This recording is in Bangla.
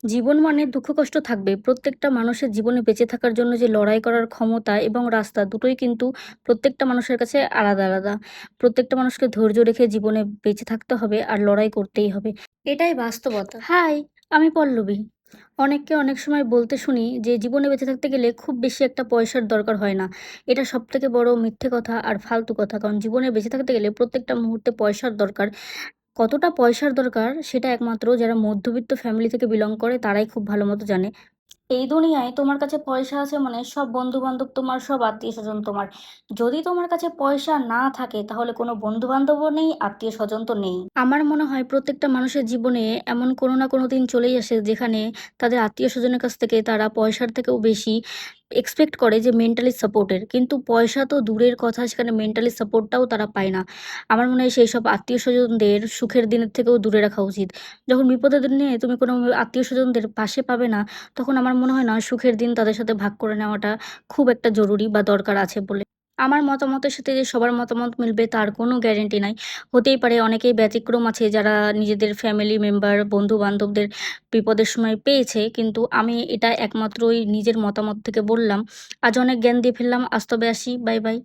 জীবন মানে দুঃখ কষ্ট থাকবে। প্রত্যেকটা মানুষের জীবনে বেঁচে থাকার জন্য যে লড়াই করার ক্ষমতা এবং রাস্তা দুটোই কিন্তু প্রত্যেকটা মানুষের কাছে আলাদা, আলাদা। প্রত্যেকটা মানুষকে ধৈর্য রেখে জীবনে বেঁচে থাকতে হবে আর লড়াই করতেই হবে। এটাই বাস্তবতা। হাই, আমি পল্লবী। অনেককে অনেক সময় বলতে শুনি যে জীবনে বেঁচে থাকতে গেলে খুব বেশি একটা পয়সার দরকার হয় না। এটা সবথেকে বড় মিথ্যে কথা আর ফালতু কথা। কারণ জীবনে বেঁচে থাকতে গেলে প্রত্যেকটা মুহূর্তে পয়সার দরকার। কতটা পয়সার দরকার সেটা একমাত্র যারা মধ্যবিত্ত ফ্যামিলি থেকে বিলং করে তারাই খুব ভালো মতো জানে। এই দুনিয়ায় তোমার কাছে পয়সা আছে মানে সব বন্ধু-বান্ধব তোমার, সব আত্মীয়স্বজন তোমার। যদি তোমার কাছে পয়সা না থাকে তাহলে কোনো বন্ধু-বান্ধবও নেই, আত্মীয়স্বজন তো নেই। আমার মনে হয় প্রত্যেকটা মানুষের জীবনে এমন কোনো না কোনো দিন চলেই আসে যেখানে তাদের আত্মীয়স্বজনের কাছ থেকে তারা পয়সার থেকেও বেশি এক্সপেক্ট করে যে মেন্টালি সাপোর্টের। কিন্তু পয়সা তো দূরের কথা, সেখানে মেন্টালি সাপোর্টটাও তারা পায় না। আমার মনে হয় সেইসব আত্মীয়স্বজনদের সুখের দিনের থেকেও দূরে রাখা উচিত। যখন বিপদের দিনে তুমি কোনো আত্মীয়স্বজনদের পাশে পাবে না, তখন আমার মনে হয় না সুখের দিন তাদের সাথে ভাগ করে নেওয়াটা খুব একটা জরুরি বা দরকার আছে বলে। আমার মতামতের সাথে যে সবার মতামত মিলবে তার কোনো গ্যারান্টি নাই। হতেই পারে অনেকেই ব্যতিক্রম আছে যারা নিজেদের ফ্যামিলি মেম্বার, বন্ধু-বান্ধবদের বিপদের সময় পেয়েছে। কিন্তু আমি এটা একমাত্র ওই নিজের মতামত থেকে বললাম। আজ অনেক জ্ঞান দিয়ে ফেললাম। আজ তবে আসি। Bye, by.